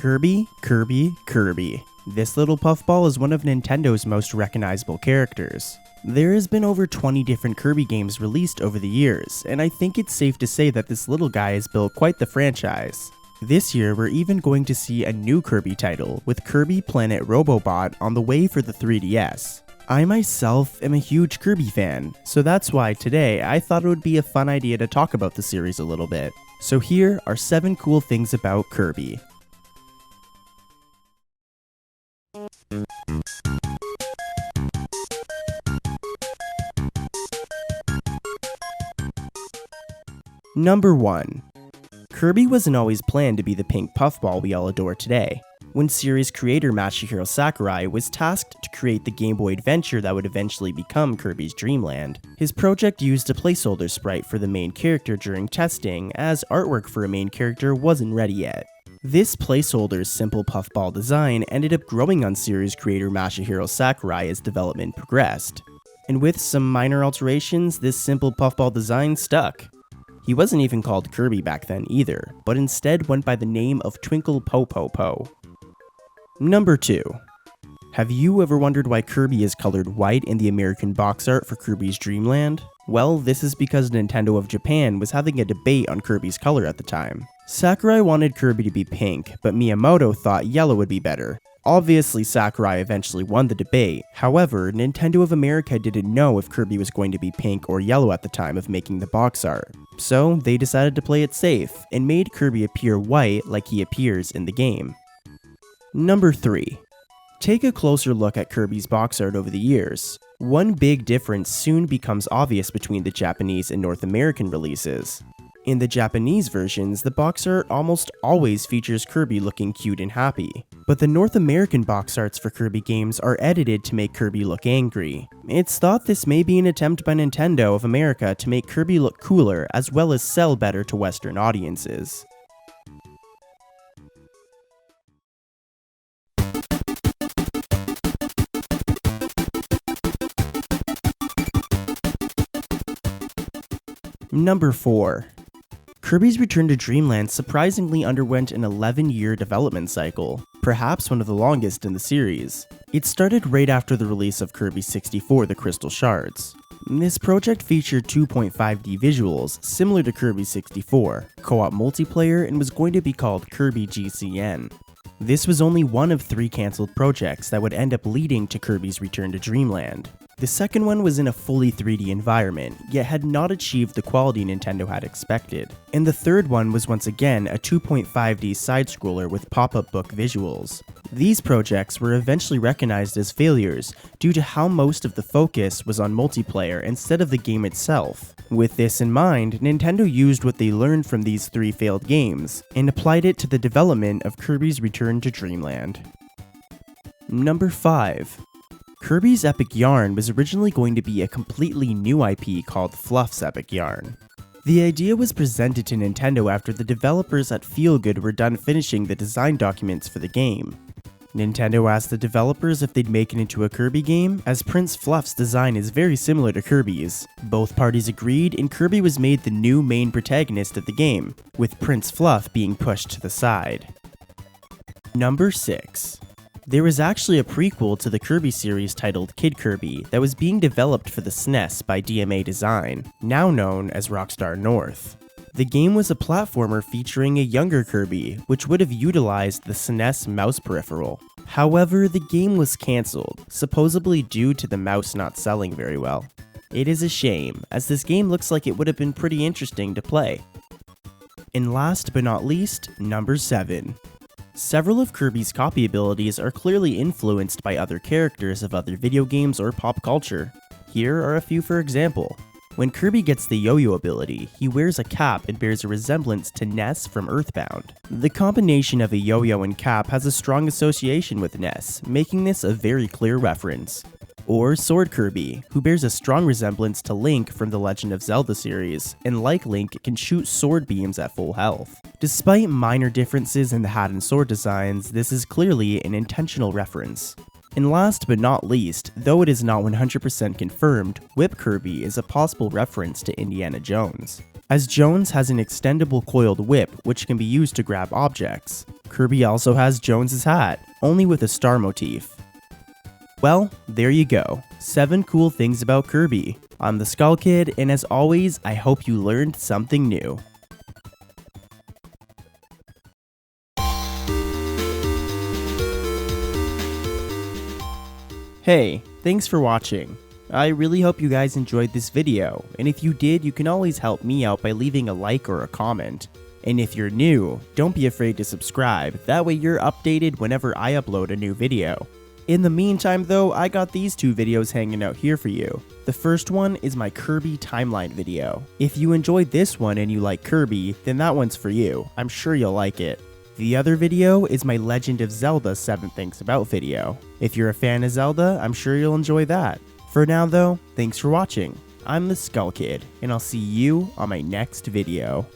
Kirby, Kirby, Kirby. This little puffball is one of Nintendo's most recognizable characters. There has been over 20 different Kirby games released over the years, and I think it's safe to say that this little guy has built quite the franchise. This year, we're even going to see a new Kirby title, with Kirby Planet Robobot on the way for the 3DS. I myself am a huge Kirby fan, so that's why today I thought it would be a fun idea to talk about the series a little bit. So here are 7 cool things about Kirby. Number 1. Kirby wasn't always planned to be the pink puffball we all adore today. When series creator Masahiro Sakurai was tasked to create the Game Boy adventure that would eventually become Kirby's Dream Land, his project used a placeholder sprite for the main character during testing, as artwork for a main character wasn't ready yet. This placeholder's simple puffball design ended up growing on series creator Masahiro Sakurai as development progressed. And with some minor alterations, this simple puffball design stuck. He wasn't even called Kirby back then either, but instead went by the name of Twinkle Po Po Po. Number 2. Have you ever wondered why Kirby is colored white in the American box art for Kirby's Dream Land? Well, this is because Nintendo of Japan was having a debate on Kirby's color at the time. Sakurai wanted Kirby to be pink, but Miyamoto thought yellow would be better. Obviously, Sakurai eventually won the debate. However, Nintendo of America didn't know if Kirby was going to be pink or yellow at the time of making the box art. So they decided to play it safe, and made Kirby appear white like he appears in the game. Number 3. Take a closer look at Kirby's box art over the years. One big difference soon becomes obvious between the Japanese and North American releases. In the Japanese versions, the box art almost always features Kirby looking cute and happy. But the North American box arts for Kirby games are edited to make Kirby look angry. It's thought this may be an attempt by Nintendo of America to make Kirby look cooler as well as sell better to Western audiences. Number 4. Kirby's Return to Dreamland surprisingly underwent an 11-year development cycle, perhaps one of the longest in the series. It started right after the release of Kirby 64: The Crystal Shards. This project featured 2.5D visuals, similar to Kirby 64, co-op multiplayer, and was going to be called Kirby GCN. This was only one of 3 cancelled projects that would end up leading to Kirby's Return to Dreamland. The second one was in a fully 3D environment, yet had not achieved the quality Nintendo had expected. And the third one was once again a 2.5D side-scroller with pop-up book visuals. These projects were eventually recognized as failures due to how most of the focus was on multiplayer instead of the game itself. With this in mind, Nintendo used what they learned from these 3 failed games and applied it to the development of Kirby's Return to Dreamland. Number 5. Kirby's Epic Yarn was originally going to be a completely new IP called Fluff's Epic Yarn. The idea was presented to Nintendo after the developers at Feelgood were done finishing the design documents for the game. Nintendo asked the developers if they'd make it into a Kirby game, as Prince Fluff's design is very similar to Kirby's. Both parties agreed, and Kirby was made the new main protagonist of the game, with Prince Fluff being pushed to the side. Number 6. There was actually a prequel to the Kirby series titled Kid Kirby that was being developed for the SNES by DMA Design, now known as Rockstar North. The game was a platformer featuring a younger Kirby, which would have utilized the SNES mouse peripheral. However, the game was cancelled, supposedly due to the mouse not selling very well. It is a shame, as this game looks like it would have been pretty interesting to play. And last but not least, number 7. Several of Kirby's copy abilities are clearly influenced by other characters of other video games or pop culture. Here are a few for example. When Kirby gets the yo-yo ability, he wears a cap and bears a resemblance to Ness from Earthbound. The combination of a yo-yo and cap has a strong association with Ness, making this a very clear reference. Or Sword Kirby, who bears a strong resemblance to Link from the Legend of Zelda series, and like Link can shoot sword beams at full health. Despite minor differences in the hat and sword designs, this is clearly an intentional reference. And last but not least, though it is not 100% confirmed, Whip Kirby is a possible reference to Indiana Jones, as Jones has an extendable coiled whip which can be used to grab objects. Kirby also has Jones's hat, only with a star motif. Well, there you go. 7 cool things about Kirby. I'm the Skull Kid, and as always, I hope you learned something new. Hey, thanks for watching. I really hope you guys enjoyed this video, and if you did, you can always help me out by leaving a like or a comment. And if you're new, don't be afraid to subscribe, that way you're updated whenever I upload a new video. In the meantime though, I got these 2 videos hanging out here for you. The first one is my Kirby timeline video. If you enjoyed this one and you like Kirby, then that one's for you. I'm sure you'll like it. The other video is my Legend of Zelda 7 Things About video. If you're a fan of Zelda, I'm sure you'll enjoy that. For now though, thanks for watching. I'm the Skull Kid, and I'll see you on my next video.